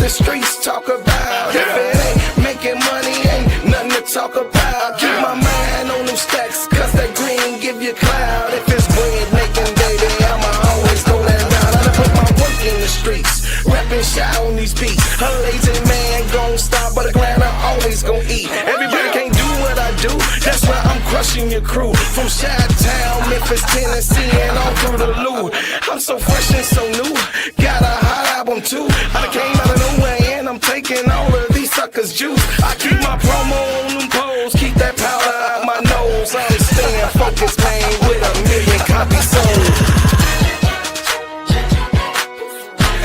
Streets talk about. If it ain't making money, ain't nothing to talk about. Keep my mind on them stacks, cause that green give you cloud. If it's bread making, baby, I'ma always go that route. I done put my work in the streets, rapping shot on these beats. A lazy man gon' stop, but a grinder always gon' eat. Everybody can't do what I do, that's why I'm crushing your crew. From Chi-Town, Memphis, Tennessee, and all through the Lou. I'm so fresh and so new, got a hot album too. I done came out of nowhere and I'm taking all of these suckers' juice. I keep my promo on them poles, keep that powder out my nose. I'm staying focused, man, with 1 million copies sold.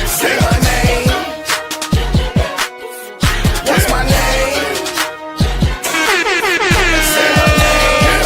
Say my name. What's my name? Say my name.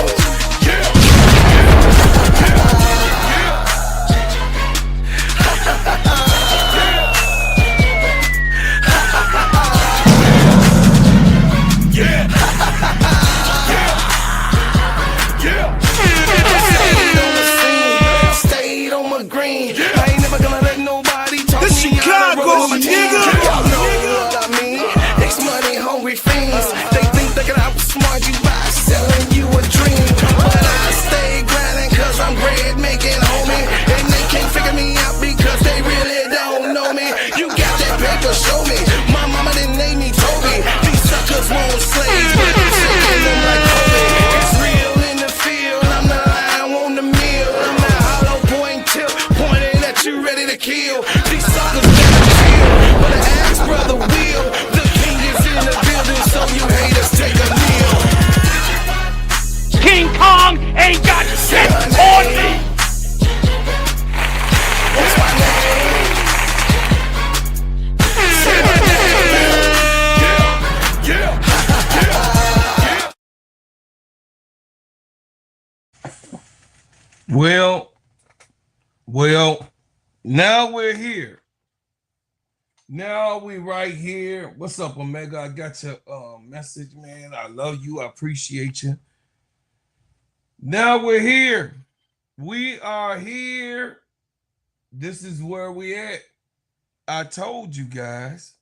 Stayed on my green. I ain't never gonna let nobody talk me out of the road. Y'all know what I mean. It's money hungry fiends. They think they can outsmart you by selling you a dream. But I stay grinding cause I'm bread making, homie. And they can't figure me out because they really don't know me. You got that paper, show me. My mama didn't name me Toby. These suckers want slaves, but I'm taking them like Kobe. It's real in the field. I'm the lion on the mill. I'm that hollow point tip pointing at you, ready to kill. These suckers better chill, but the axe brother will. The king is in the building, so you haters take a kneel. King Kong ain't got shit on me. What's my name? Say my name. Well, now we're here. Now we right here. What's up, Omega? I got your message, man. I love you. I appreciate you. Now we're here. We are here. This is where we at. I told you guys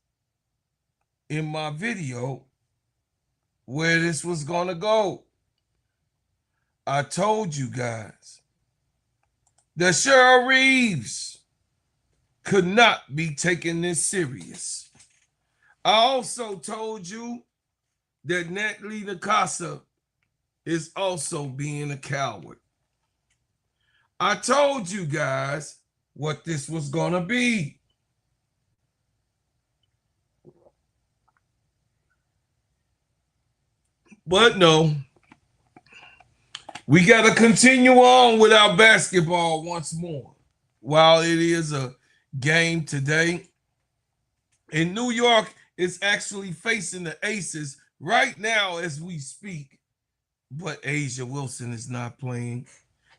in my video where this was gonna go. I told you guys that Sheryl Reeves could not be taking this serious. I also told you that Natalie Nakase is also being a coward. I told you guys what this was gonna be. But no, we got to continue on with our basketball once more. While it is a game today, in New York, it's actually facing the Aces right now as we speak. But Asia Wilson is not playing.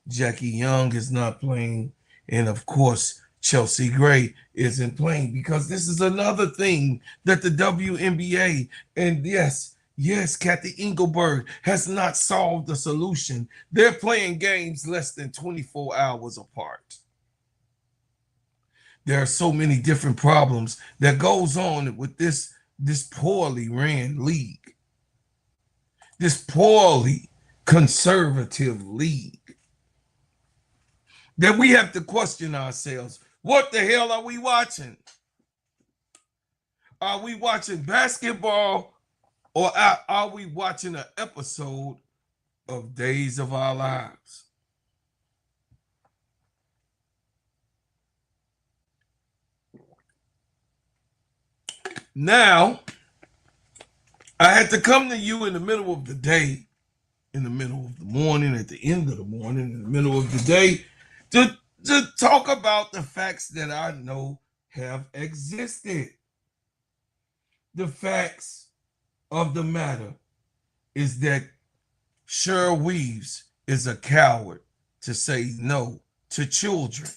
Jackie Young is not playing. And of course, Chelsea Gray isn't playing, because this is another thing that the WNBA, and yes, Cathy Engelbert has not solved the solution. They're playing games less than 24 hours apart. There are so many different problems that goes on with this poorly ran league, this poorly conservative league, that we have to question ourselves. What the hell are we watching? Are we watching basketball, or are we watching an episode of Days of Our Lives? Now, I had to come to you in the middle of the day, in the middle of the morning, at the end of the morning, in the middle of the day, to talk about the facts that I know have existed. The facts of the matter is that Sheryl Reeves is a coward to say no to children.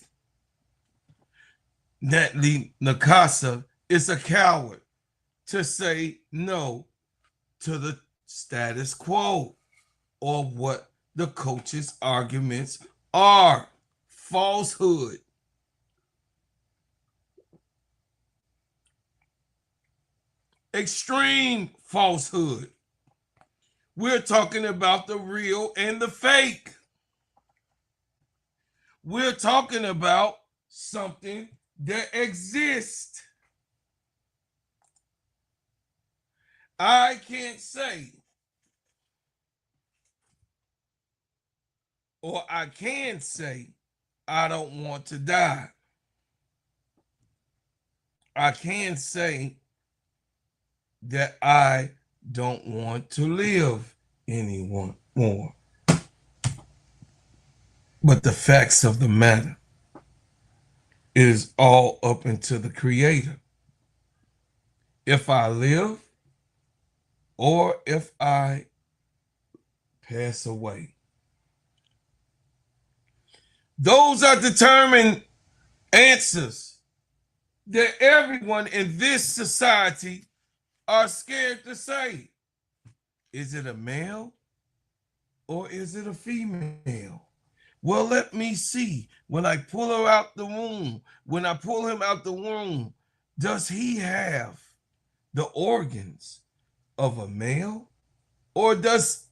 Natalie Nakase is a coward to say no to the status quo or what the coach's arguments are. Falsehood. Extreme falsehood. We're talking about the real and the fake. We're talking about something that exists. I can't say, or I can say, I don't want to die. I can say that I don't want to live anymore. But the facts of the matter is all up into the Creator. If I live or if I pass away. Those are determined answers that everyone in this society are scared to say. Is it a male or is it a female? Well, let me see. When I pull her out the womb, when I pull him out the womb, does he have the organs of a male or does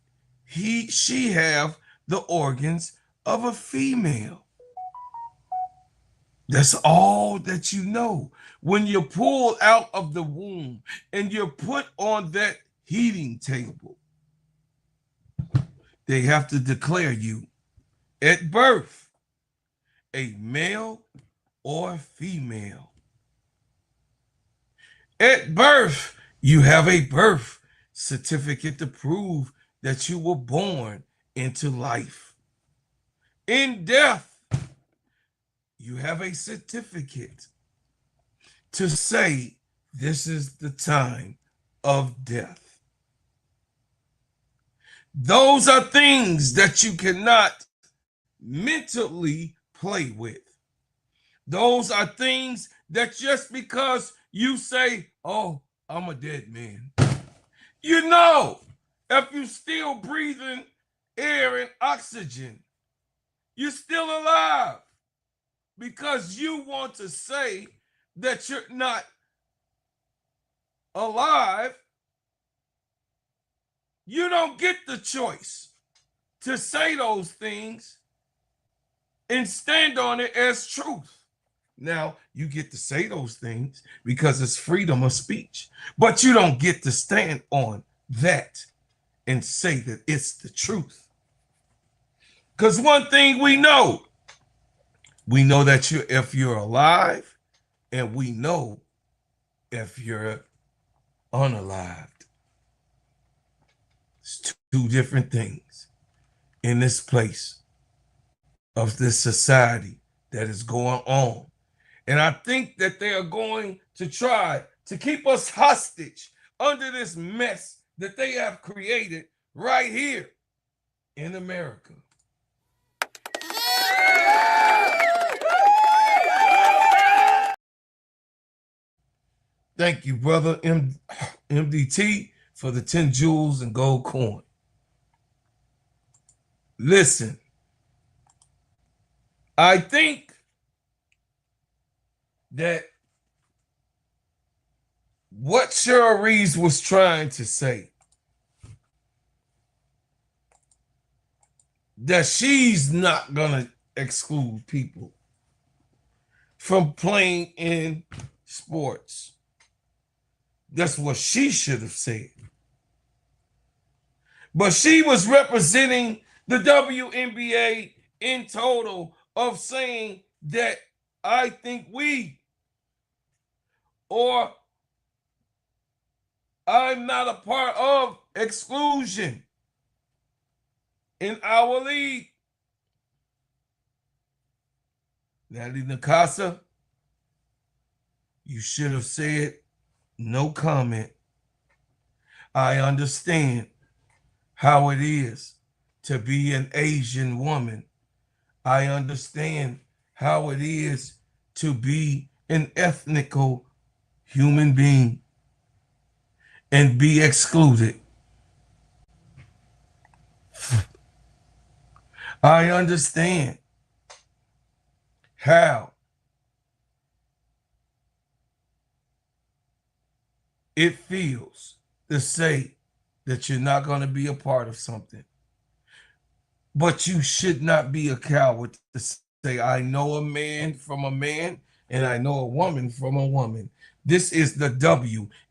she have the organs of a female? That's all that you know. When you're pulled out of the womb and you're put on that heating table, they have to declare you at birth a male or female. At birth, you have a birth certificate to prove that you were born into life. In death, you have a certificate to say this is the time of death. Those are things that you cannot mentally play with. Those are things that just because you say, oh, I'm a dead man. You know, if you're still breathing air and oxygen, you're still alive. Because you want to say that you're not alive, you don't get the choice to say those things and stand on it as truth. Now, you get to say those things because it's freedom of speech, but you don't get to stand on that and say that it's the truth. Because one thing we know that if you're alive, and we know if you're unalived. It's two different things in this place of this society that is going on. And I think that they are going to try to keep us hostage under this mess that they have created right here in America. Thank you, brother MDT, for the 10 jewels and gold coin. Listen, I think that what Sheryl Reeve was trying to say, that she's not going to exclude people from playing in sports. That's what she should have said. But she was representing the WNBA in total of saying that I think we, or I'm not a part of exclusion in our league. Natalie Nakase, you should have said no comment. I understand how it is to be an Asian woman. I understand how it is to be an ethnical human being and be excluded. I understand how it feels to say that you're not going to be a part of something. But you should not be a coward to say, I know a man from a man and I know a woman from a woman. This is the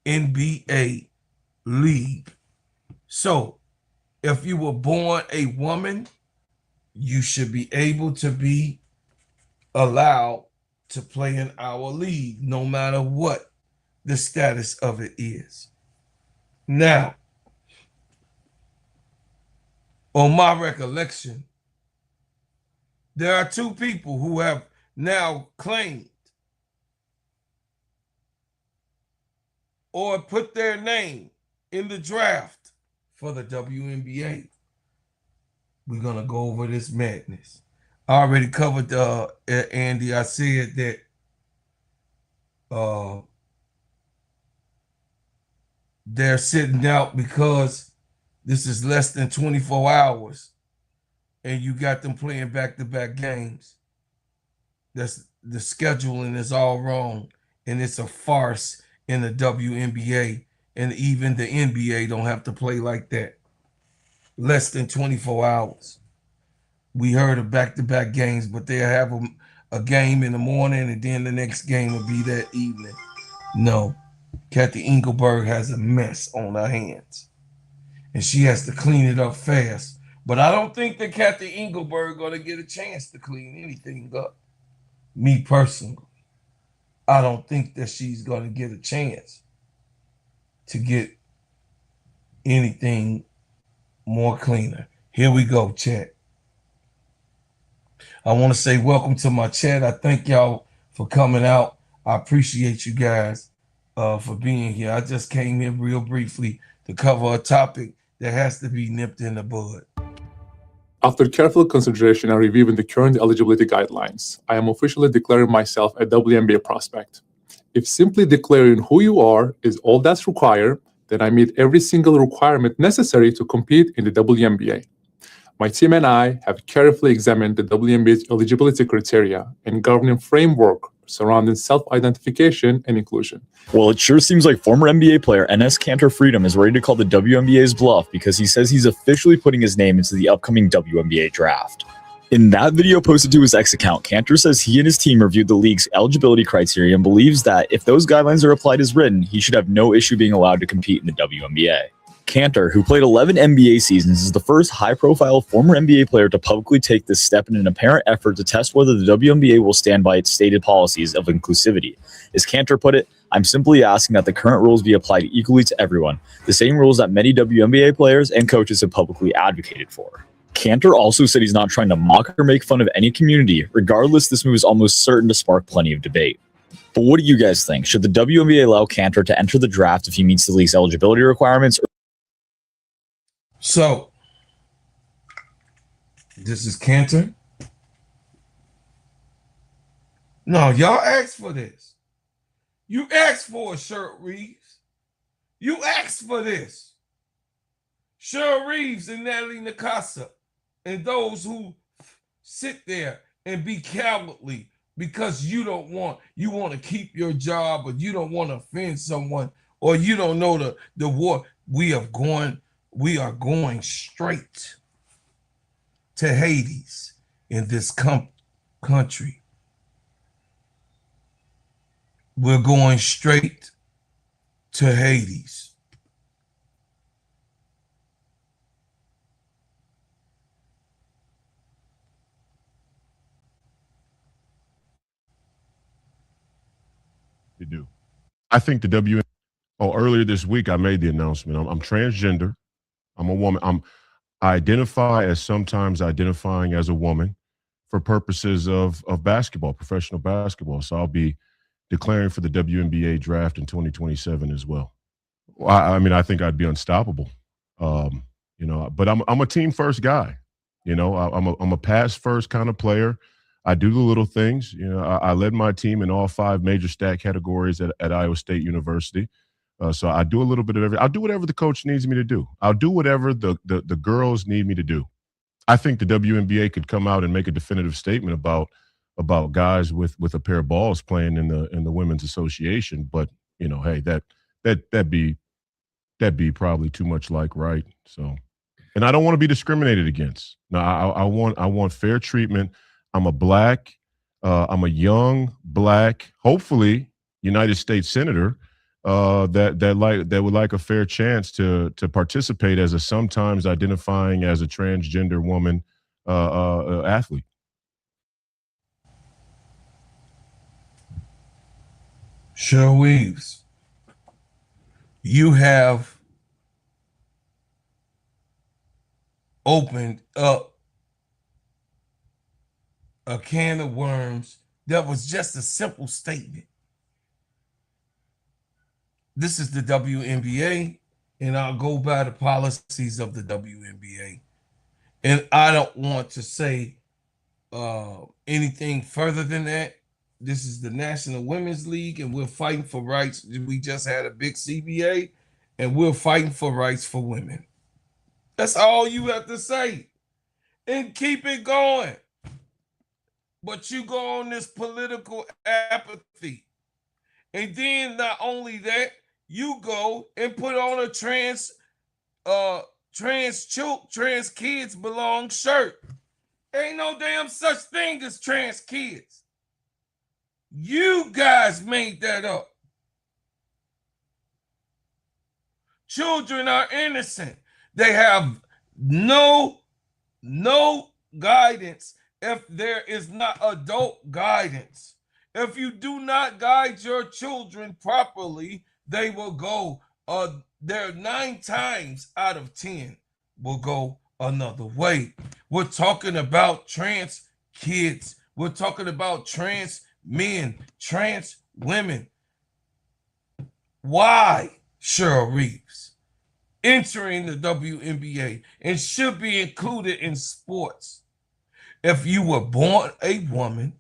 WNBA league. So if you were born a woman, you should be able to be allowed to play in our league, no matter what the status of it is. Now, on my recollection, there are two people who have now claimed or put their name in the draft for the WNBA. We're going to go over this madness. I already covered, Andy. I said that they're sitting out because this is less than 24 hours and you got them playing back-to-back games. The scheduling is all wrong, and it's a farce in the WNBA, and even the NBA don't have to play like that. Less than 24 hours. We heard of back-to-back games, but they'll have a game in the morning, and then the next game will be that evening. No. Cathy Engelbert has a mess on her hands, and she has to clean it up fast. But I don't think that Cathy Engelbert going to get a chance to clean anything up. Me personally, I don't think that she's going to get a chance to get anything more cleaner. Here we go, chat. I want to say welcome to my chat. I thank y'all for coming out. I appreciate you guys for being here. I just came here real briefly to cover a topic that has to be nipped in the bud. After careful consideration and reviewing the current eligibility guidelines, I am officially declaring myself a WNBA prospect. If simply declaring who you are is all that's required, then I meet every single requirement necessary to compete in the WNBA. My team and I have carefully examined the WNBA's eligibility criteria and governing framework surrounding self-identification and inclusion. Well, it sure seems like former NBA player Enes Kanter Freedom is ready to call the WNBA's bluff because he says he's officially putting his name into the upcoming WNBA draft. In that video posted to his X account, Kanter says he and his team reviewed the league's eligibility criteria and believes that if those guidelines are applied as written, he should have no issue being allowed to compete in the WNBA. Kanter, who played 11 NBA seasons, is the first high-profile former NBA player to publicly take this step in an apparent effort to test whether the WNBA will stand by its stated policies of inclusivity. As Kanter put it, I'm simply asking that the current rules be applied equally to everyone, the same rules that many WNBA players and coaches have publicly advocated for. Kanter also said he's not trying to mock or make fun of any community. Regardless, this move is almost certain to spark plenty of debate. But what do you guys think? Should the WNBA allow Kanter to enter the draft if he meets the league's eligibility requirements? So, this is Kanter. No, y'all asked for this. You asked for a Sheryl Reeves. You asked for this. Sheryl Reeves and Natalie Nakase and those who sit there and be cowardly because you want to keep your job, or you don't want to offend someone, or you don't know the war. We are going straight to Hades in this country. We're going straight to Hades. You do. I think the earlier this week I made the announcement. I'm transgender. I'm a woman. I identify as sometimes identifying as a woman for purposes of basketball, professional basketball. So I'll be declaring for the WNBA draft in 2027 as well. I mean, I think I'd be unstoppable. But I'm a team first guy. I'm a pass first kind of player. I do the little things. You know, I led my team in all 5 major stat categories at Iowa State University. So I do a little bit of everything. I'll do whatever the coach needs me to do. I'll do whatever the girls need me to do. I think the WNBA could come out and make a definitive statement about guys with a pair of balls playing in the women's association. But you know, hey, that'd be probably too much like right. So, and I don't want to be discriminated against. No, I want fair treatment. I'm a black, I'm a young black, hopefully United States senator that would like a fair chance to participate as a sometimes identifying as a transgender woman athlete. Sheryl Reeves, you have opened up a can of worms that was just a simple statement. This is the WNBA, and I'll go by the policies of the WNBA. And I don't want to say anything further than that. This is the National Women's League, and we're fighting for rights. We just had a big CBA, and we're fighting for rights for women. That's all you have to say. And keep it going. But you go on this political apathy. And then not only that, you go and put on a trans kids belong shirt. Ain't no damn such thing as trans kids. You guys made that up. Children are innocent. They have no guidance if there is not adult guidance. If you do not guide your children properly, they will go, they're 9 times out of 10 will go another way. We're talking about trans kids. We're talking about trans men, trans women. Why, Sheryl Reeves, entering the WNBA and should be included in sports? If you were born a woman,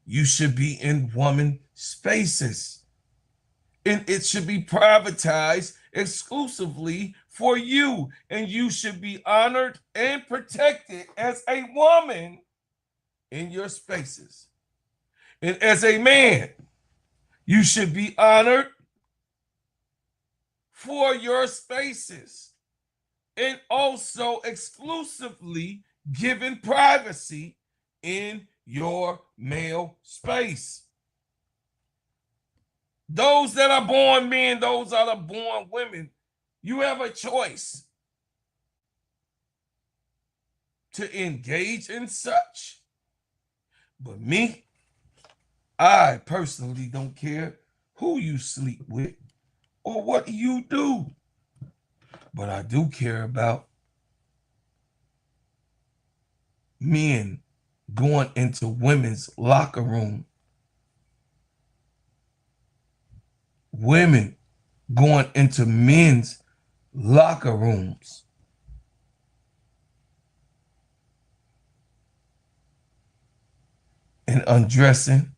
you should be in woman spaces. And it should be privatized exclusively for you. And you should be honored and protected as a woman in your spaces. And as a man, you should be honored for your spaces and also exclusively given privacy in your male space. Those that are born men, those that are born women, you have a choice to engage in such. But me, I personally don't care who you sleep with or what you do. But I do care about men going into women's locker room, women going into men's locker rooms, and undressing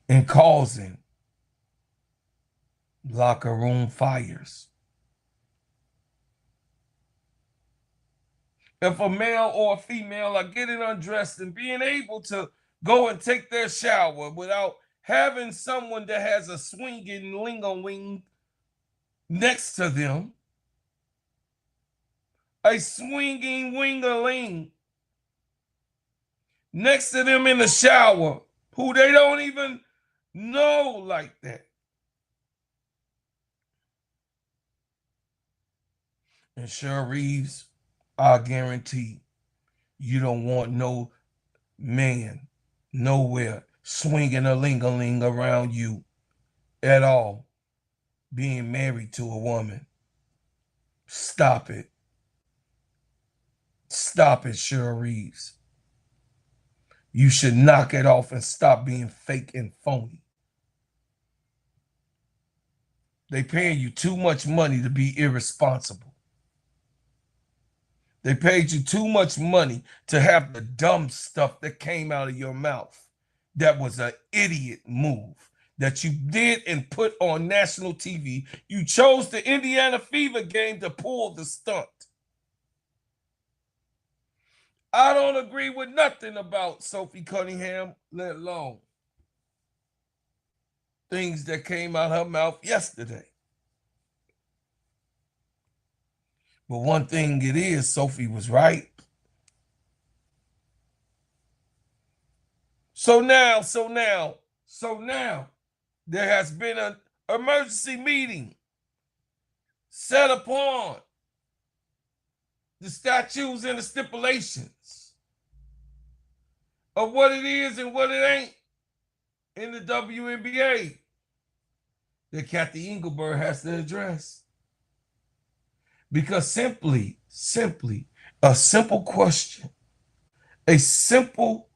and causing locker room fires. If a male or a female are getting undressed and being able to go and take their shower without having someone that has a swinging ling-a-ling next to them, a swinging wing-a-ling next to them in the shower, who they don't even know like that. And Sheryl Reeves, I guarantee you don't want no man nowhere swinging a ling-a-ling around you at all, being married to a woman. Stop it. Stop it, Sheryl Reeves. You should knock it off and stop being fake and phony. They paying you too much money to be irresponsible. They paid you too much money to have the dumb stuff that came out of your mouth. That was an idiot move that you did and put on national TV. You chose the Indiana Fever game to pull the stunt. I don't agree with nothing about Sophie Cunningham, let alone things that came out her mouth yesterday. But one thing it is, Sophie was right. So now, there has been an emergency meeting set upon the statutes and the stipulations of what it is and what it ain't in the WNBA that Cathy Engelbert has to address. Because simply, a simple question, a simple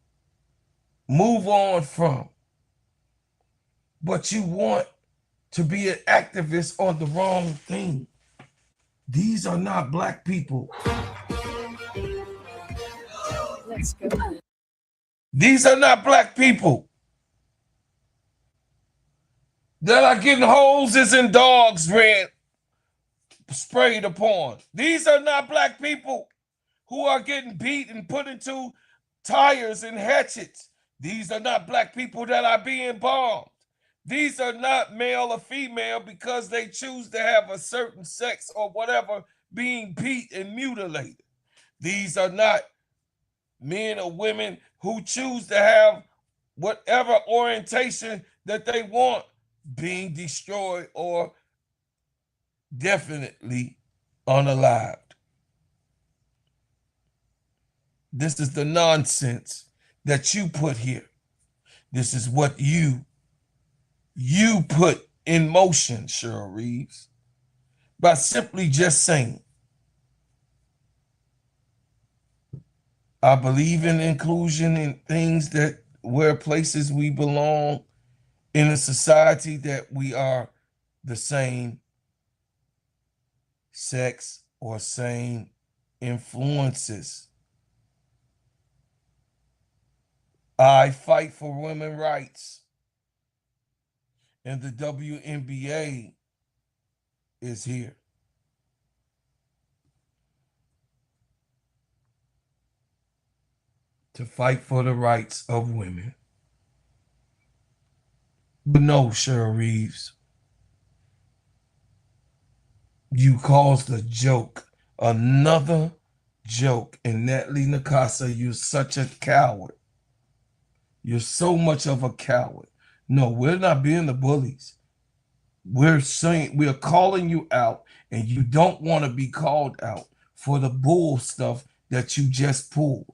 move on from, but you want to be an activist on the wrong thing. These are not black people. Let's go. These are not black people that are getting hoses and dogs sprayed upon. These are not black people who are getting beat and put into tires and hatchets. These are not black people that are being bombed. These are not male or female because they choose to have a certain sex or whatever being beat and mutilated. These are not men or women who choose to have whatever orientation that they want being destroyed or definitely unalived. This is the nonsense that you put here. This is what you put in motion, Sheryl Reeves, by simply just saying, I believe in inclusion in things that where places we belong in a society that we are the same sex or same influences. I fight for women's rights, and the WNBA is here. To fight for the rights of women. But no, Sheryl Reeves, you caused a joke, another joke, and Natalie Nakase, you're such a coward. You're so much of a coward. No, we're not being the bullies. We're saying, we're calling you out, and you don't want to be called out for the bull stuff that you just pulled.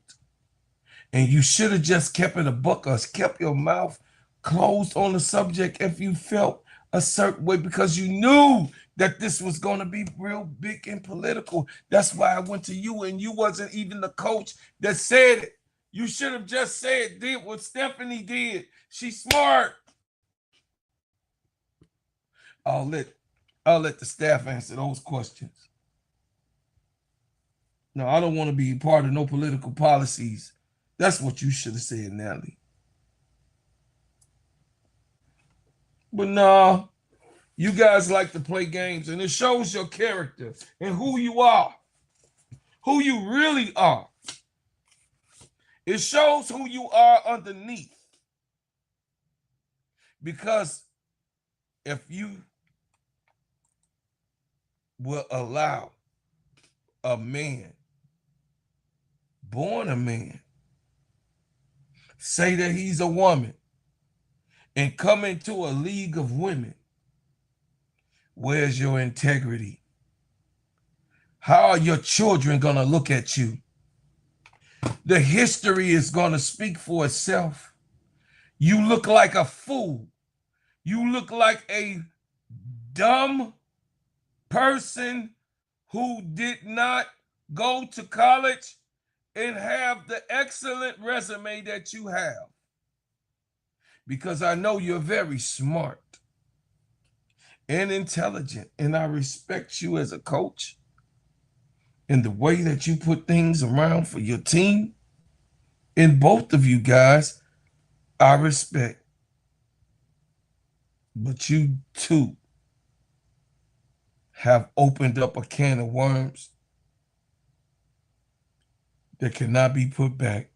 And you should have just kept it a buck or kept your mouth closed on the subject if you felt a certain way, because you knew that this was going to be real big and political. That's why I went to you, and you wasn't even the coach that said it. You should have just said, did what Stephanie did. She's smart. I'll let the staff answer those questions. No, I don't want to be part of no political policies. That's what you should have said, Natalie. But nah, you guys like to play games, and it shows your character and who you are, who you really are. It shows who you are underneath. Because if you will allow a man, born a man, say that he's a woman and come into a league of women, where's your integrity? How are your children going to look at you? The history is going to speak for itself. You look like a fool. You look like a dumb person who did not go to college and have the excellent resume that you have. Because I know you're very smart and intelligent, and I respect you as a coach. and the way that you put things around for your team, and both of you guys, I respect. But you two have opened up a can of worms that cannot be put back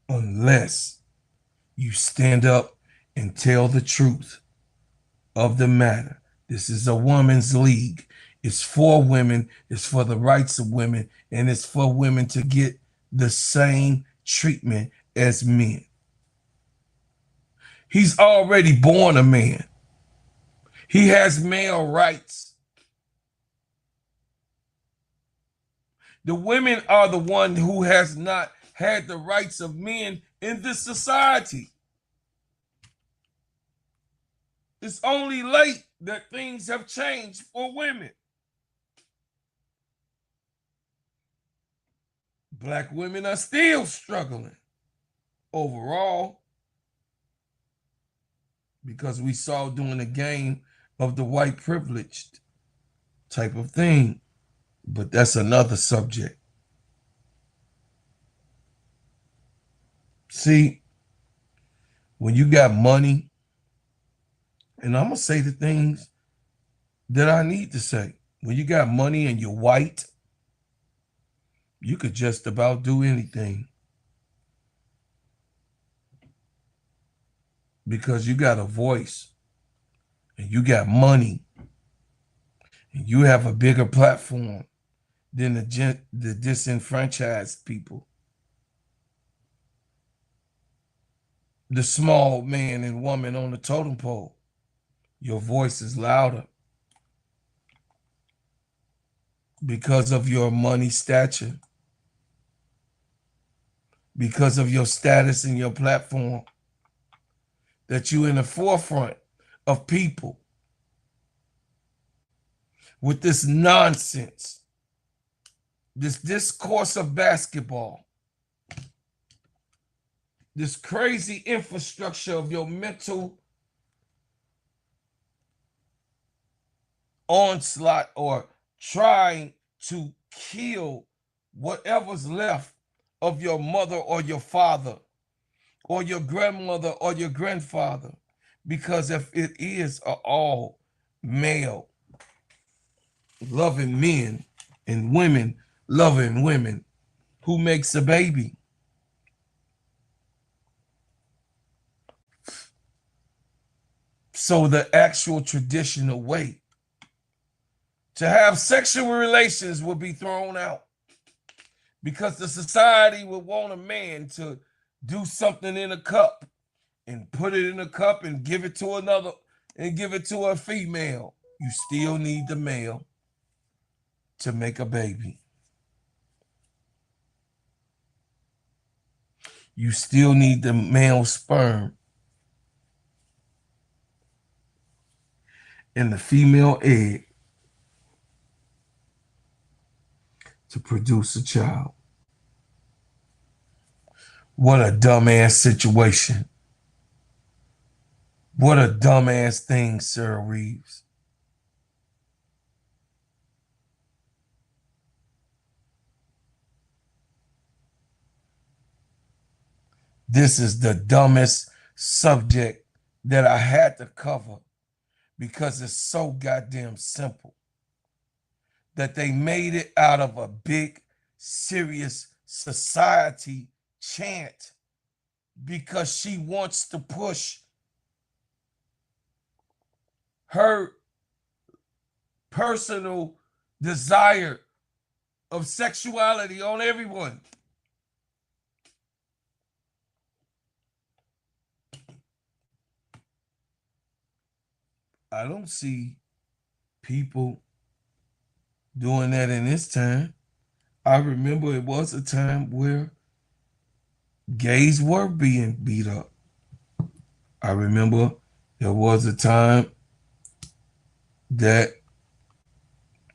unless you stand up and tell the truth of the matter. This is a women's league. It's for women. It's for the rights of women. And it's for women to get the same treatment as men. He's already born a man. He has male rights. The women are the one who has not had the rights of men in this society. It's only late that things have changed for women. Black women are still struggling overall because we saw during the game of the white privileged type of thing. But that's another subject. See, when you got money, and I'm going to say the things that I need to say. When you got money and you're white, you could just about do anything. Because you got a voice and you got money and you have a bigger platform than the disenfranchised people. The small man and woman on the totem pole. Your voice is louder because of your money stature, because of your status and your platform, that you're in the forefront of people with this nonsense, this discourse of basketball, this crazy infrastructure of your mental onslaught or trying to kill whatever's left of your mother or your father or your grandmother or your grandfather. Because if it is all male loving men and women loving women, who makes a baby? So the actual traditional way to have sexual relations will be thrown out because the society would want a man to do something in a cup and put it in a cup and give it to another and give it to a female. You still need the male to make a baby. You still need the male sperm and the female egg to produce a child. What a dumbass situation. What a dumbass thing, Sarah Reeves. This is the dumbest subject that I had to cover because it's so goddamn simple. That they made it out of a big, serious society chant because she wants to push her personal desire of sexuality on everyone. I don't see people doing that in this time. I remember it was a time where gays were being beat up. I remember there was a time that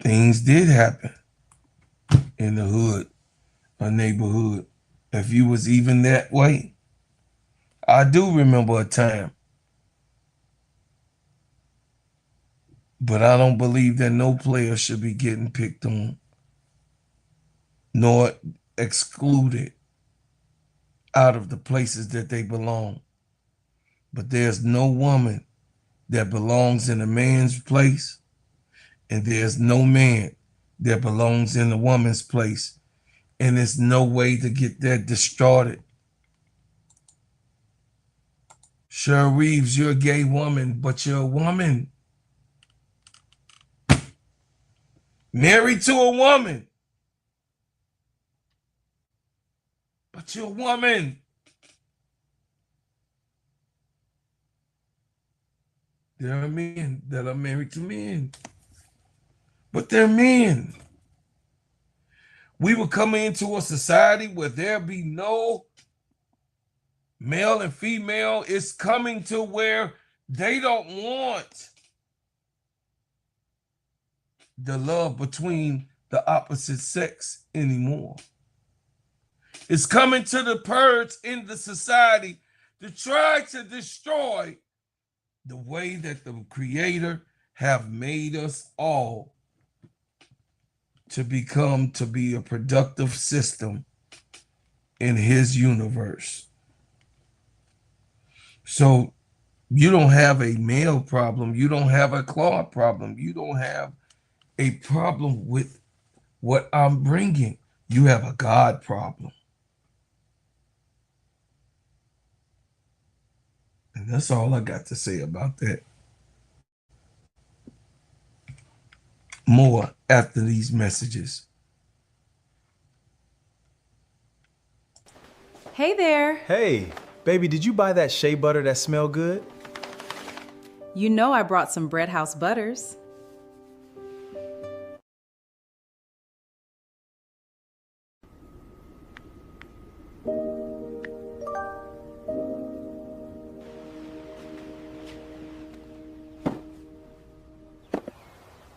things did happen in the hood, a neighborhood, if you was even that way. I do remember a time. But I don't believe that no player should be getting picked on nor excluded out of the places that they belong. But there's no woman that belongs in a man's place, and there's no man that belongs in a woman's place. And there's no way to get that distorted. Sheryl Reeves, you're a gay woman, but you're a woman. Married to a woman, but you're a woman. There are men that are married to men, but they're men. We were coming into a society where there be no male and female. It's coming to where they don't want the love between the opposite sex anymore. It's coming to the purge in the society to try to destroy the way that the Creator have made us all to be a productive system in his universe. So you don't have a male problem. You don't have a Claude problem. You don't have a problem with what I'm bringing. You have a God problem. And that's all I got to say about that. More after these messages. Hey there. Hey, baby, did you buy that shea butter that smell good? You know I brought some Bread House butters.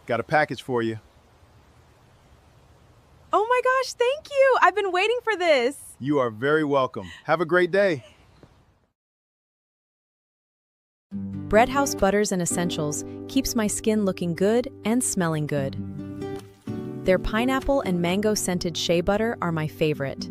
Got a package for you. Oh my gosh, thank you. I've been waiting for this. You are very welcome. Have a great day. Bread House Butters and Essentials keeps my skin looking good and smelling good. Their pineapple and mango scented shea butter are my favorite.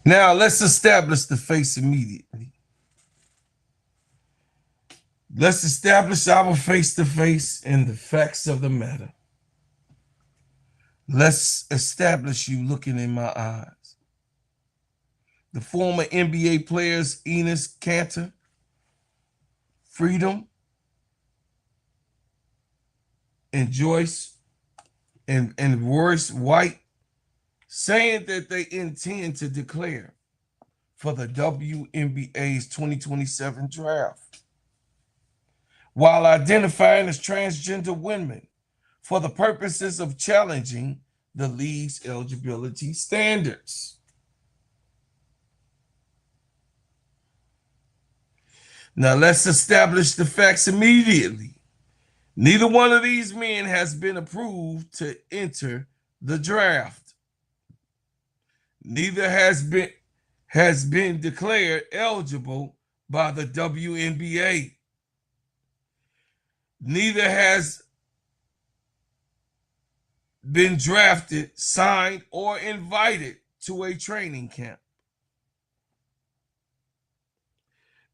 Now let's establish the face immediately. Let's establish our face-to-face and the facts of the matter. Let's establish you looking in my eyes. The former NBA players Enes Kanter, Freedom, and Joyce and Royce White saying that they intend to declare for the WNBA's 2027 draft while identifying as transgender women for the purposes of challenging the league's eligibility standards. Now let's establish the facts immediately. Neither one of these men has been approved to enter the draft. Neither has been declared eligible by the WNBA. Neither has been drafted, signed, or invited to a training camp.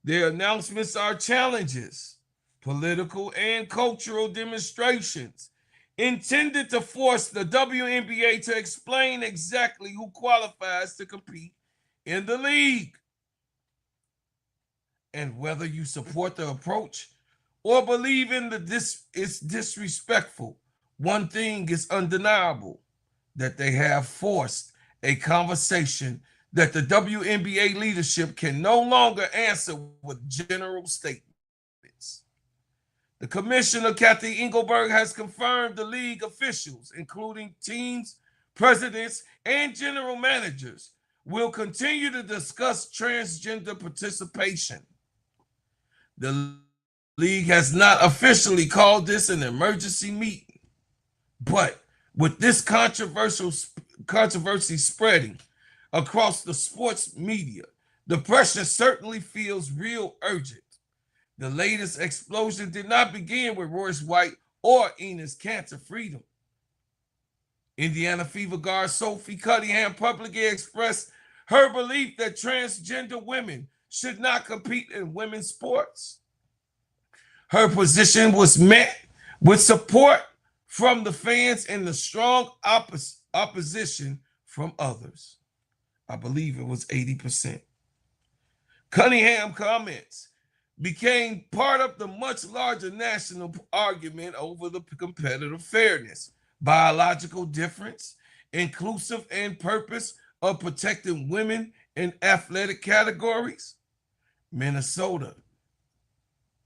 Their announcements are challenges, political and cultural demonstrations intended to force the WNBA to explain exactly who qualifies to compete in the league. And whether you support the approach or believe in it's disrespectful, one thing is undeniable, that they have forced a conversation that the WNBA leadership can no longer answer with general statements. The Commissioner Cathy Engelbert has confirmed the league officials, including teams, presidents, and general managers, will continue to discuss transgender participation. The league has not officially called this an emergency meeting, but with this controversy spreading across the sports media, the pressure certainly feels real urgent. The latest explosion did not begin with Royce White or Enes Kanter freedom. Indiana Fever guard Sophie Cunningham publicly expressed her belief that transgender women should not compete in women's sports. Her position was met with support from the fans and the strong opposition from others. I believe it was 80%. Cunningham comments became part of the much larger national argument over the competitive fairness, biological difference, inclusive and purpose of protecting women in athletic categories. Minnesota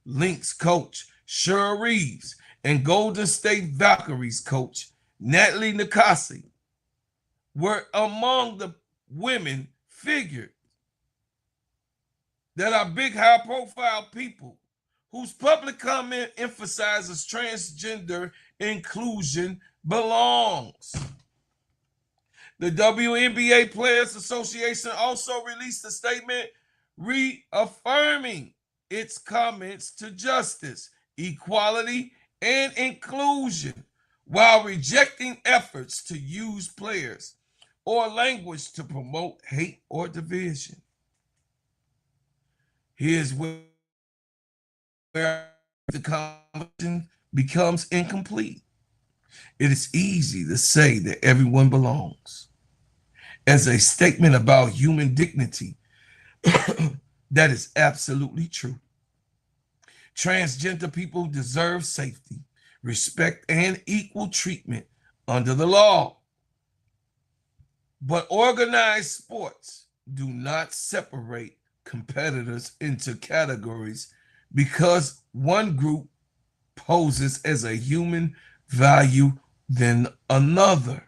Lynx coach Sheryl Reeves and Golden State Valkyries coach Natalie Nakase were among the women figured that are big, high-profile people whose public comment emphasizes transgender inclusion belongs. The WNBA Players Association also released a statement reaffirming its comments to justice, equality, and inclusion while rejecting efforts to use players or language to promote hate or division. Here's where the conversation becomes incomplete. It is easy to say that everyone belongs as a statement about human dignity. That is absolutely true. Transgender people deserve safety, respect, and equal treatment under the law. But organized sports do not separate competitors into categories because one group poses as a human value than another.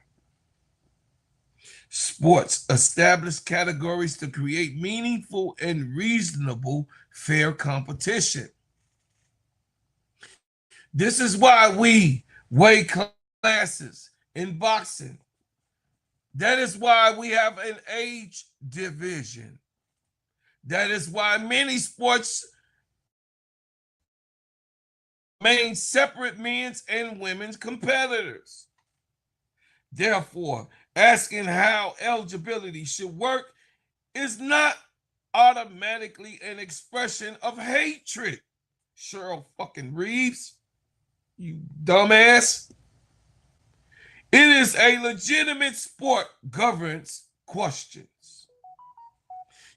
Sports establish categories to create meaningful and reasonable fair competition. This is why we weigh classes in boxing. That is why we have an age division. That is why many sports remain separate men's and women's competitors. Therefore, asking how eligibility should work is not automatically an expression of hatred. Sheryl fucking Reeves, you dumbass. It is a legitimate sport governance questions.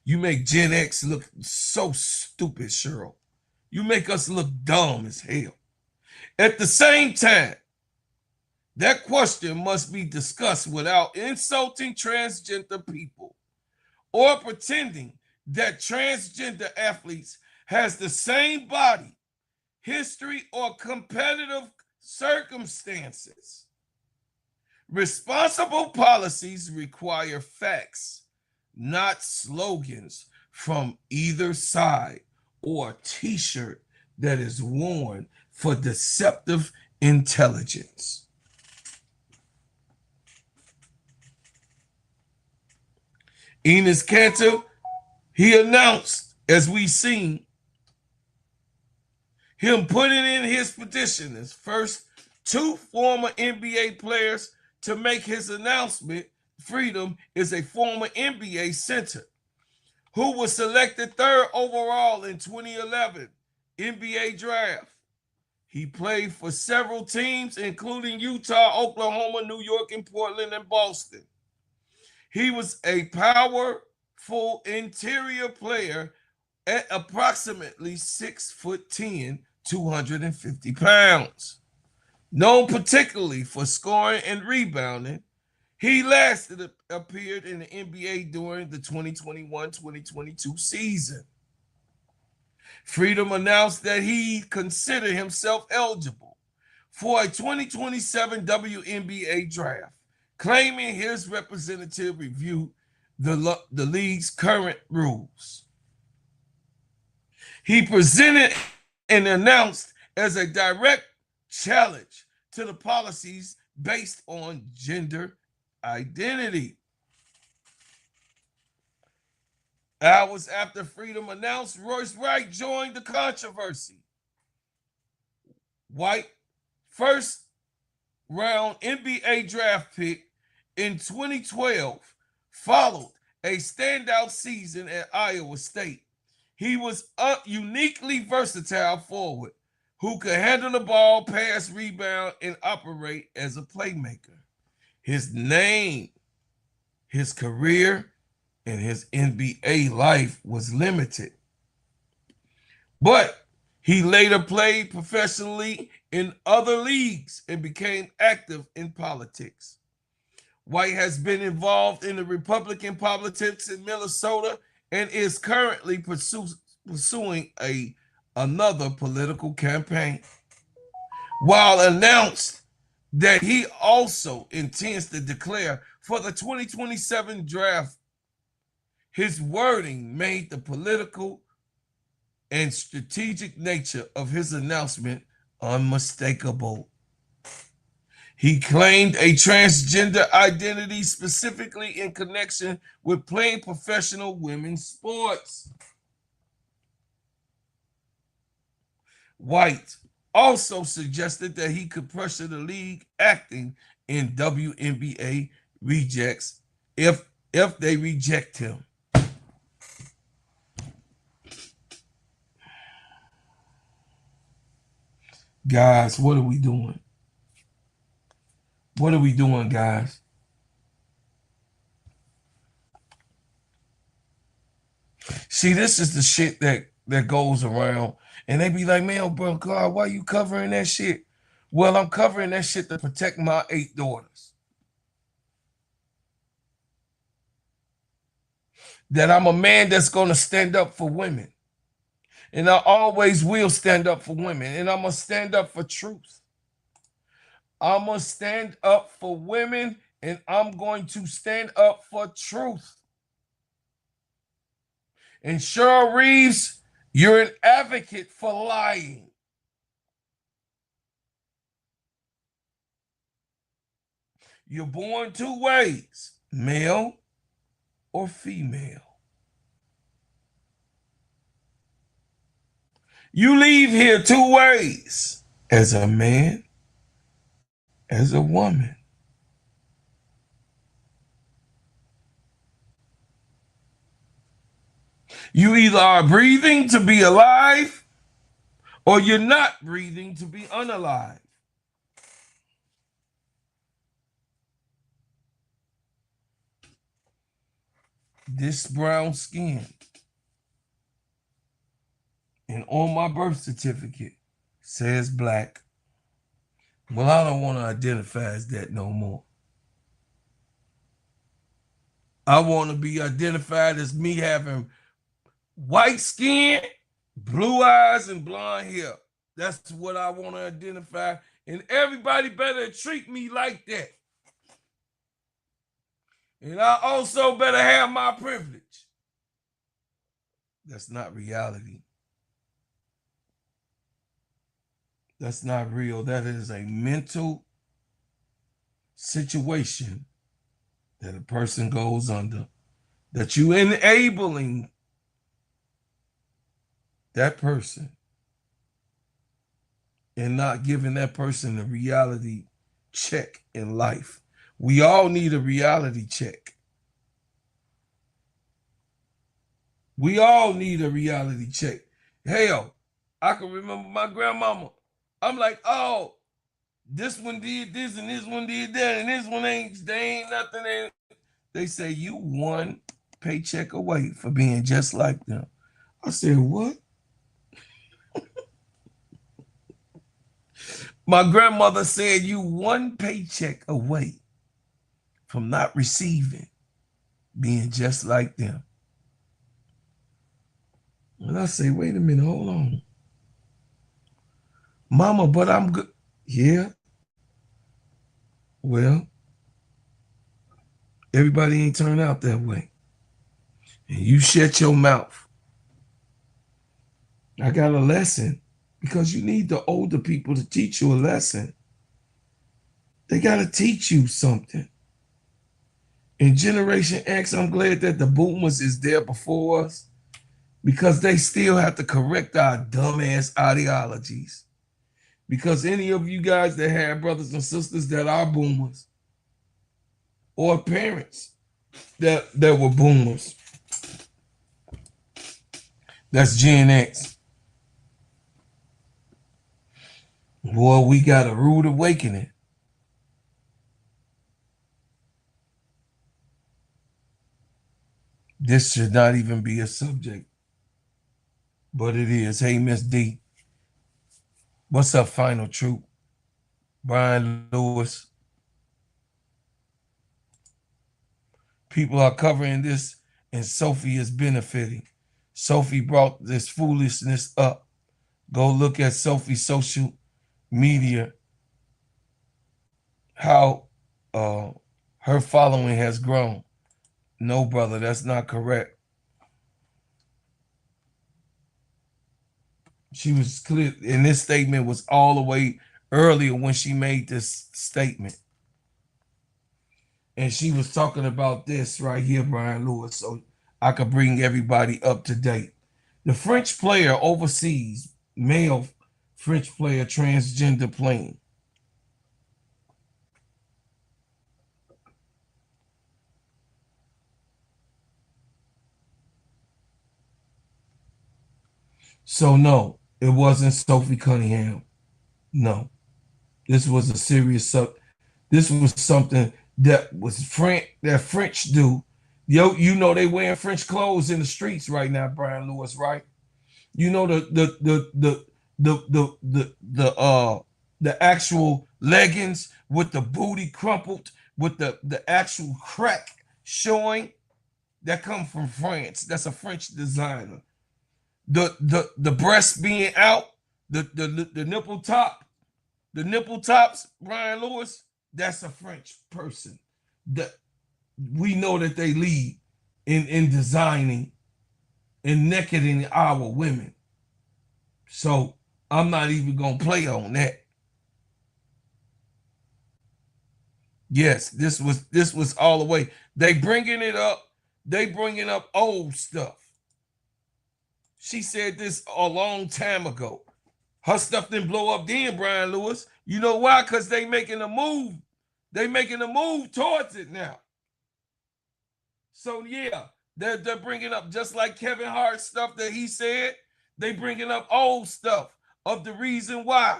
You make Gen X look so stupid, Sheryl. You make us look dumb as hell. At the same time, that question must be discussed without insulting transgender people or pretending that transgender athletes has the same body, history, or competitive circumstances. Responsible policies require facts, not slogans from either side or a t-shirt that is worn for deceptive intelligence. Enes Kanter, he announced, as we seen, him putting in his petition as first two former NBA players to make his announcement. Freedom is a former NBA center who was selected third overall in 2011 NBA draft. He played for several teams, including Utah, Oklahoma, New York, and Portland, and Boston. He was a powerful interior player at approximately 6'10", 250 pounds. Known particularly for scoring and rebounding, he last appeared in the NBA during the 2021-2022 season. Freedom announced that he considered himself eligible for a 2027 WNBA draft, claiming his representative review the league's current rules. He presented and announced as a direct challenge to the policies based on gender identity. Hours after Freedom announced, Royce Wright joined the controversy. White, first round NBA draft pick in 2012, followed a standout season at Iowa State. He was a uniquely versatile forward who could handle the ball, pass, rebound, and operate as a playmaker. His name, his career, and his NBA life was limited. But he later played professionally in other leagues and became active in politics. White has been involved in the Republican politics in Minnesota and is currently pursuing another political campaign. While announced that he also intends to declare for the 2027 draft, his wording made the political and strategic nature of his announcement unmistakable. He claimed a transgender identity specifically in connection with playing professional women's sports. White also suggested that he could pressure the league acting in WNBA rejects if they reject him. Guys, what are we doing? What are we doing, guys? See, this is the shit that goes around. And they be like, man, bro, God, why you covering that shit? Well, I'm covering that shit to protect my 8 daughters. That I'm a man that's going to stand up for women. And I always will stand up for women. And I'm going to stand up for truth. I'm going to stand up for women, and I'm going to stand up for truth. And Sheryl Reeves, you're an advocate for lying. You're born 2 ways, male or female. You leave here 2 ways, as a man, as a woman. You either are breathing to be alive, or you're not breathing to be unalive. This brown skin, and on my birth certificate says black. Well, I don't want to identify as that no more. I want to be identified as me having white skin, blue eyes, and blonde hair. That's what I want to identify. And everybody better treat me like that. And I also better have my privilege. That's not reality. That's not real. That is a mental situation that a person goes under, that you enabling that person and not giving that person a reality check in life. We all need a reality check. We all need a reality check. Hell, I can remember my grandmama. I'm like, oh, this one did this and this one did that and this one they ain't nothing. They say you 1 paycheck away for being just like them. I said, what? My grandmother said you 1 paycheck away from not receiving, being just like them. And I say, wait a minute, hold on. Mama, but I'm good. Yeah. Well, everybody ain't turned out that way. and you shut your mouth, I got a lesson, because you need the older people to teach you a lesson. They got to teach you something. In Generation X, I'm glad that the boomers is there before us, because they still have to correct our dumbass ideologies. Because any of you guys that have brothers and sisters that are boomers, or parents that were boomers, that's Gen X. Boy, we got a rude awakening. This should not even be a subject, but it is. Hey, Miss D. What's up, Final Truth? Brian Lewis. People are covering this, and Sophie is benefiting. Sophie brought this foolishness up. Go look at Sophie's social media, how her following has grown. No, brother, that's not correct. She was clear, and this statement was all the way earlier when she made this statement. And she was talking about this right here, Brian Lewis, so I could bring everybody up to date. The French player overseas, male French player, transgender playing. So no, it wasn't Sophie Cunningham. No, this was a serious this was something that was French do. Yo, you know they wearing French clothes in the streets right now, Brian Lewis, right? You know the actual leggings with the booty crumpled with the actual crack showing, that come from France. That's a French designer. The breast being out, the nipple tops, Brian Lewis, that's a French person. That we know that they lead in designing and nakeding our women. So I'm not even gonna play on that. Yes, this was all the way. They bringing it up. They bringing up old stuff. She said this a long time ago. Her stuff didn't blow up then, Brian Lewis. You know why? Because they making a move. They making a move towards it now. So yeah, they're bringing up, just like Kevin Hart stuff that he said, they bringing up old stuff of the reason why.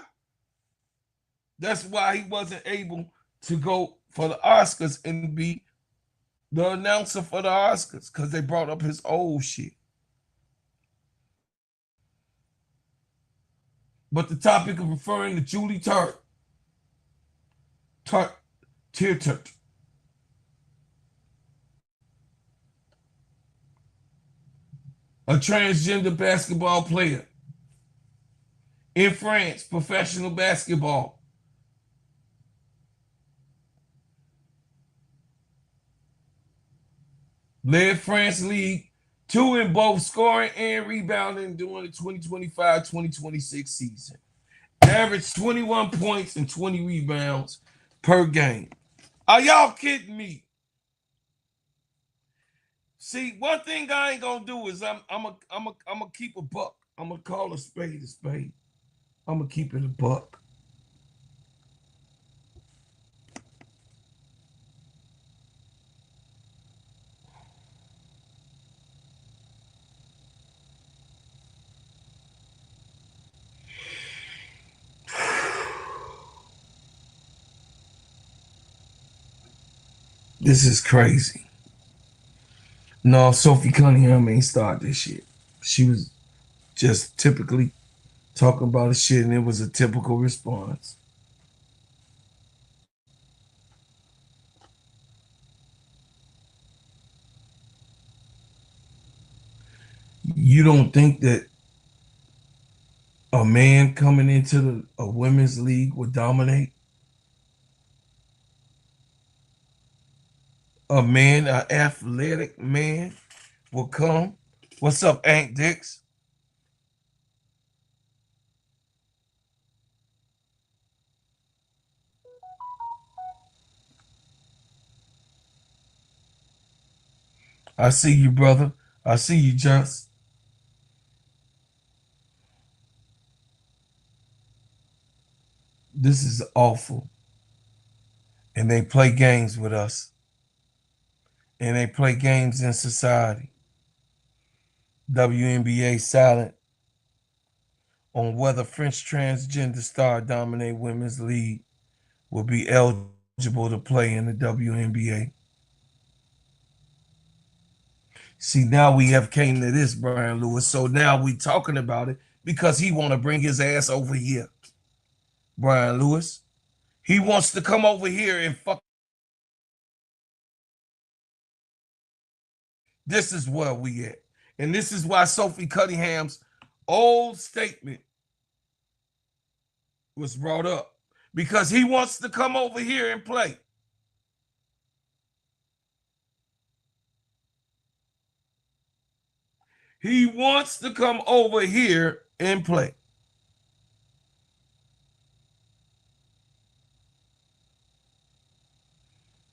That's why he wasn't able to go for the Oscars and be the announcer for the Oscars, because they brought up his old shit. But the topic of referring to Julie Tart, a transgender basketball player in France, professional basketball. Led France league 2 in both scoring and rebounding during the 2025-2026 season. Averaged 21 points and 20 rebounds per game. Are y'all kidding me? See, one thing I ain't gonna do is I'm gonna keep a buck. I'm gonna call a spade a spade. I'm gonna keep it a buck. This is crazy. No, Sophie Cunningham ain't start this shit. She was just typically talking about the shit, and it was a typical response. You don't think that a man coming into a women's league would dominate? A man, an athletic man, will come. What's up, Aunt Dix? I see you, brother. I see you, Just. This is awful. And they play games with us. And they play games in society. WNBA silent on whether French transgender star dominate women's league will be eligible to play in the WNBA. See, now we have came to this, Brian Lewis. So now we talking about it because he want to bring his ass over here. Brian Lewis. He wants to come over here and fuck. This is where we at. And this is why Sophie Cunningham's old statement was brought up. Because he wants to come over here and play. He wants to come over here and play.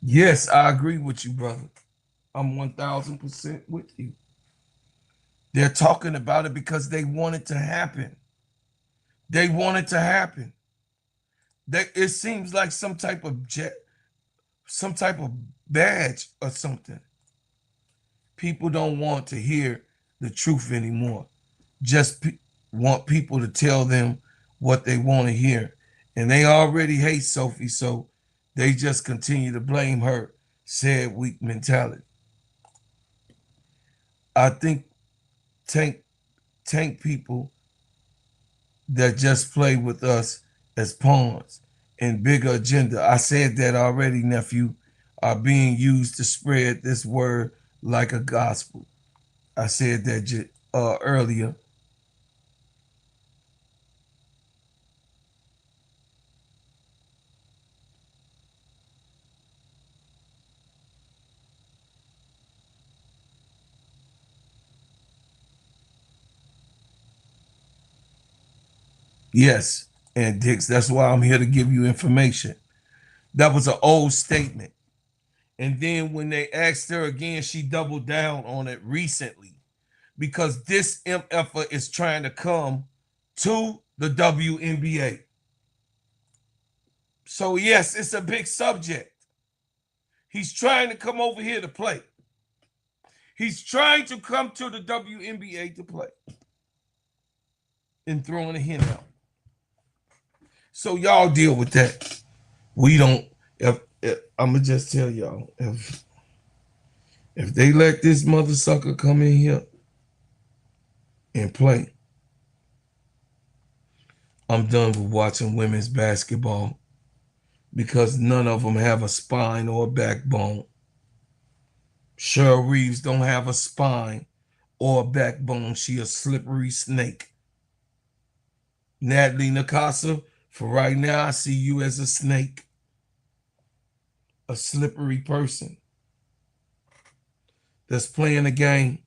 Yes, I agree with you, brother. I'm 1,000% with you. They're talking about it because they want it to happen. They want it to happen. It seems like some type of badge or something. People don't want to hear the truth anymore. Just want people to tell them what they want to hear. And they already hate Sophie, so they just continue to blame her. Said weak mentality. I think tank people that just play with us as pawns and bigger agenda. I said that already, nephew, are being used to spread this word like a gospel. I said that earlier. Yes, and Dix, that's why I'm here to give you information. That was an old statement. And then when they asked her again, she doubled down on it recently because this MFer is trying to come to the WNBA. So, yes, it's a big subject. He's trying to come over here to play. He's trying to come to the WNBA to play and throwing a hint out. So y'all deal with that. We don't. If I'm gonna just tell y'all, if they let this mother sucker come in here and play, I'm done with watching women's basketball because none of them have a spine or a backbone. Sheryl Reeves don't have a spine or a backbone. She a slippery snake. Natalie Nakase, for right now, I see you as a snake. A slippery person that's playing a game.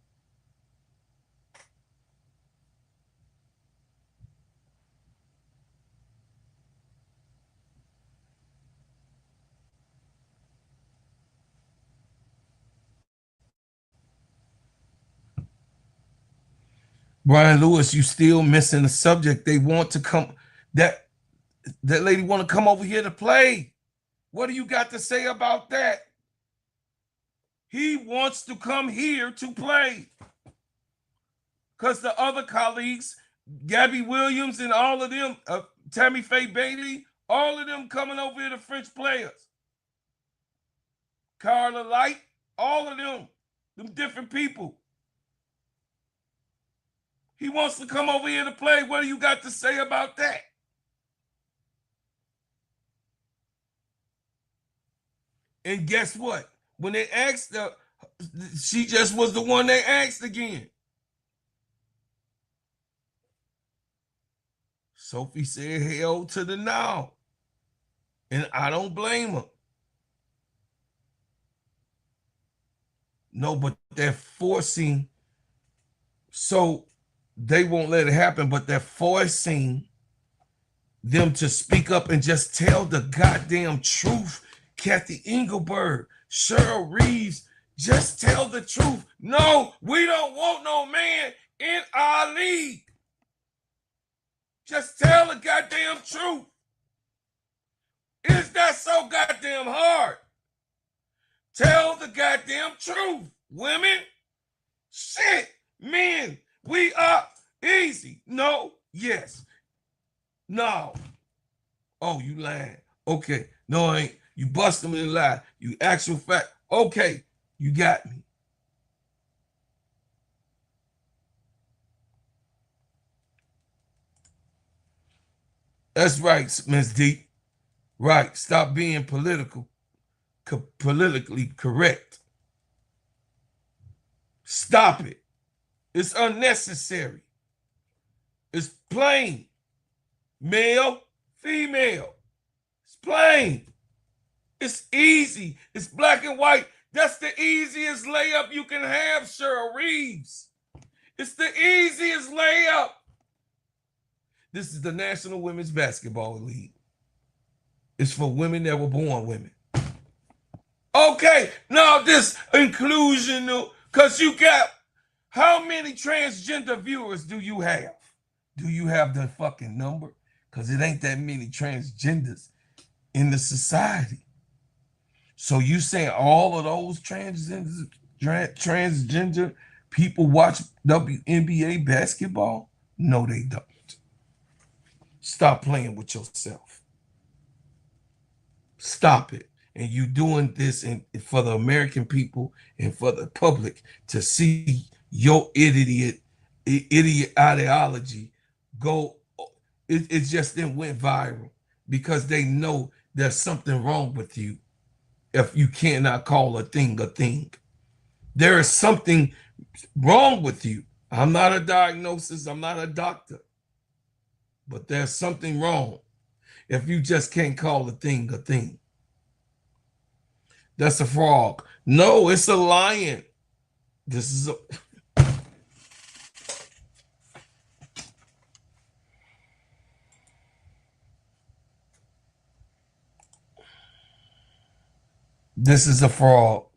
Brian Lewis, you still missing the subject. They want to come, that lady want to come over here to play. What do you got to say about that? He wants to come here to play. Because the other colleagues, Gabby Williams and all of them, Tammy Faye Bailey, all of them coming over here to French players. Carla Light, all of them different people. He wants to come over here to play. What do you got to say about that? And guess what? When they asked her, she just was the one they asked again. Sophie said hell to the no. And I don't blame her. No, but they're forcing, so they won't let it happen, but they're forcing them to speak up and just tell the goddamn truth. Cathy Engelbert, Sheryl, Reeves, just tell the truth. No, we don't want no man in our league. Just tell the goddamn truth. Is that so goddamn hard? Tell the goddamn truth, women. Shit, men, we are easy. No, yes. No. Oh, you lying. Okay. No, I ain't. You bust them in the lie. You actual fact. Okay, you got me. That's right, Miss D. Right. Stop being politically correct. Stop it. It's unnecessary. It's plain. Male, female. It's plain. It's easy. It's black and white. That's the easiest layup you can have, Sheryl Reeves. It's the easiest layup. This is the National Women's Basketball League. It's for women that were born women. Okay, now this inclusional, because you got, how many transgender viewers do you have? Do you have the fucking number? Because it ain't that many transgenders in the society. So you saying all of those transgender people watch WNBA basketball? No, they don't. Stop playing with yourself. Stop it. And you doing this for the American people and for the public to see your idiot ideology go. It just then went viral because they know there's something wrong with you if you cannot call a thing a thing. There is something wrong with you. I'm not a diagnosis. I'm not a doctor. But there's something wrong if you just can't call a thing a thing. That's a frog. No, it's a lion. This is a... This is a frog.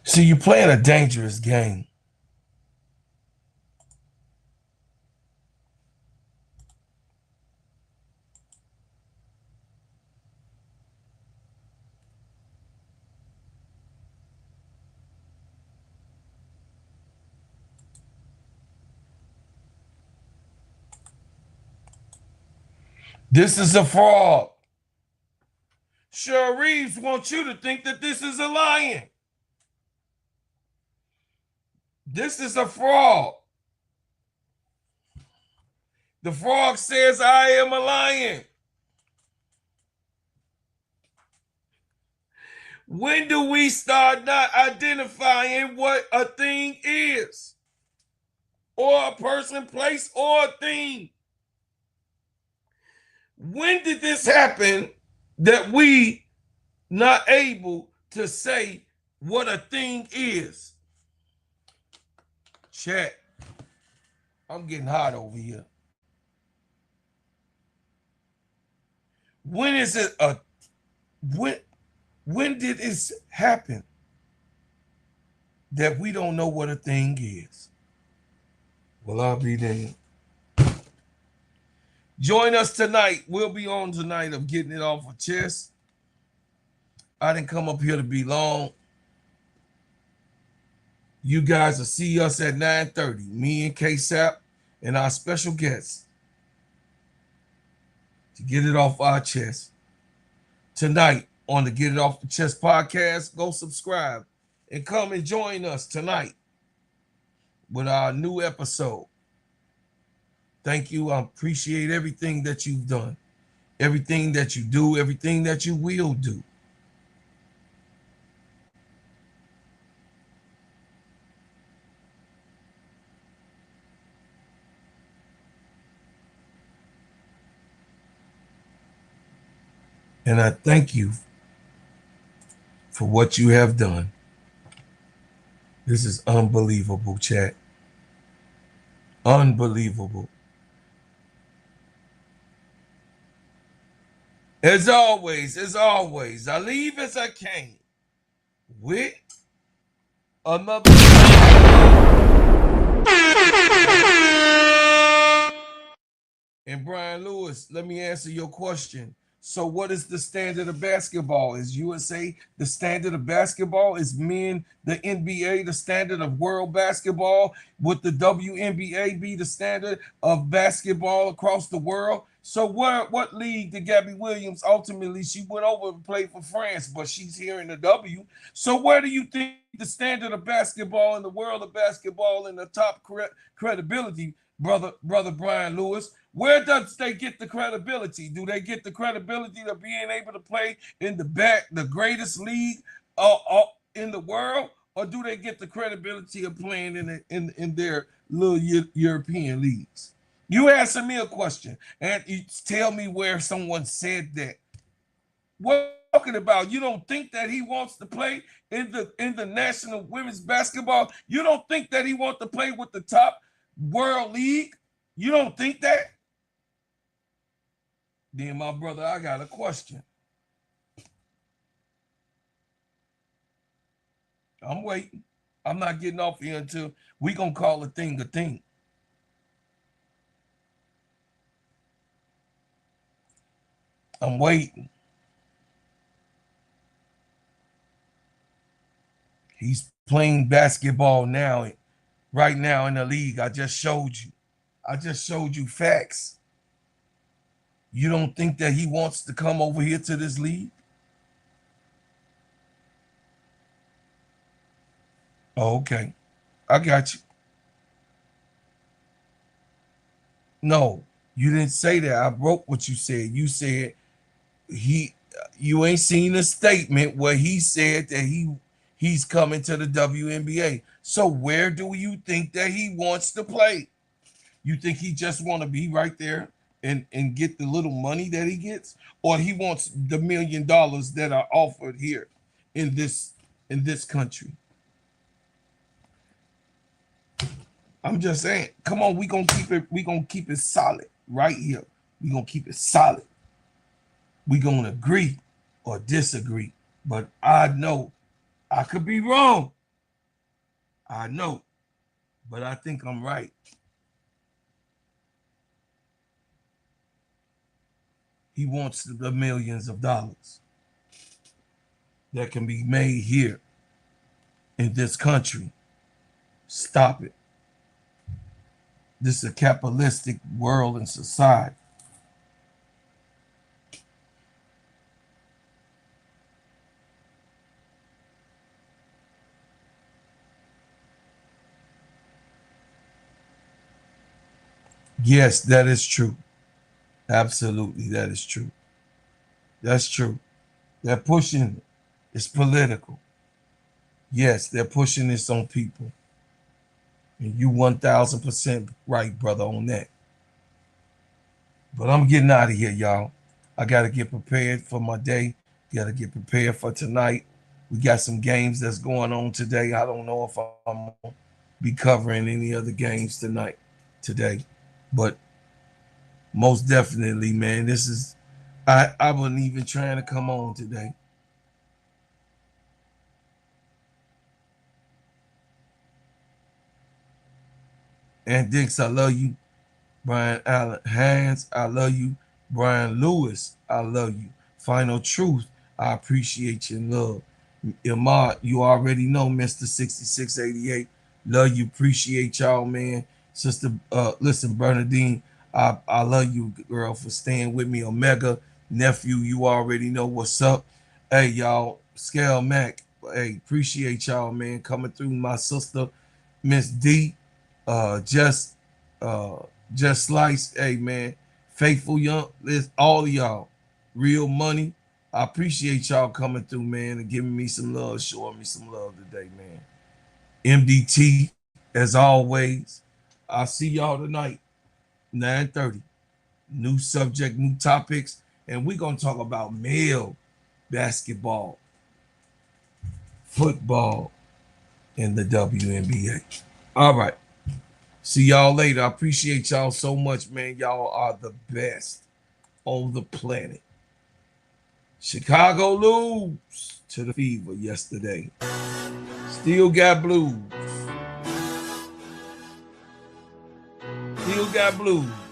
See, you're playing a dangerous game. This is a fraud. Sheryl Reeves wants you to think that this is a lion. This is a fraud. The frog says, I am a lion. When do we start not identifying what a thing is? Or a person, place, or a thing? When did this happen that we not able to say what a thing is? Chat. I'm getting hot over here. When is it a when did this happen that we don't know what a thing is? Well, I'll be there. Join us tonight. We'll be on tonight of Getting It Off Our Chest. I didn't come up here to be long. You guys will see us at 9:30. Me and K-Sap and our special guests to get it off our chest. Tonight on the Get It Off the Chest podcast, go subscribe and come and join us tonight with our new episode. Thank you. I appreciate everything that you've done. everything that you do, everything that you will do. And I thank you for what you have done. This is unbelievable, chat. Unbelievable. As always, I leave as I came with another. And Brian Lewis, let me answer your question. So what is the standard of basketball? Is USA the standard of basketball? Is men the NBA the standard of world basketball? Would the WNBA be the standard of basketball across the world? So what league did Gabby Williams ultimately, she went over and played for France, but she's here in the W. So where do you think the standard of basketball in the world of basketball and the top credibility, brother Brian Lewis? Where does they get the credibility? Do they get the credibility of being able to play in the greatest league in the world, or do they get the credibility of playing in their little European leagues? You answer me a question and you tell me where someone said that. What talking about? You don't think that he wants to play in the National Women's Basketball? You don't think that he wants to play with the top world league? You don't think that? Then, my brother, I got a question. I'm waiting. I'm not getting off here until we gonna call a thing a thing. I'm waiting. He's playing basketball now, right now in the league. I just showed you facts. You don't think that he wants to come over here to this league? Oh, okay. I got you. No, you didn't say that. I wrote what you said. You said you ain't seen a statement where he said that he's coming to the WNBA. So where do you think that he wants to play? You think he just want to be right there and get the little money that he gets, or he wants the $1 million that are offered here in this country? I'm just saying, come on, we gonna keep it solid right here. We gonna keep it solid. We gonna agree or disagree, but I know I could be wrong. I know, but I think I'm right. He wants the millions of dollars that can be made here in this country. Stop it. This is a capitalistic world and society. Yes, that is true. Absolutely, that is true. That's true. They're pushing it. It's political. Yes, they're pushing this on people. And you 1000% right, brother, on that. But I'm getting out of here, y'all. I got to get prepared for my day. Got to get prepared for tonight. We got some games that's going on today. I don't know if I'm going to be covering any other games today. But most definitely, man, this is, I wasn't even trying to come on today. And Dix, I love you. Brian Allen Hans, I love you. Brian Lewis, I love you. Final Truth, I appreciate your love. Imad, you already know, Mr. 6688. Love you, appreciate y'all, man. Sister, listen, Bernadine, I love you, girl, for staying with me. Omega, nephew, you already know what's up. Hey, y'all, Scale Mac, hey, appreciate y'all, man, coming through. My sister, Miss D, just Slice, hey man, Faithful Young, there's all of y'all. Real Money. I appreciate y'all coming through, man, and giving me some love, showing me some love today, man. MDT, as always. I'll see y'all tonight, 9:30. New subject, new topics, and we're going to talk about male basketball, football, and the WNBA. All right. See y'all later. I appreciate y'all so much, man. Y'all are the best on the planet. Chicago lose to the Fever yesterday. Still got blues. Still got blues.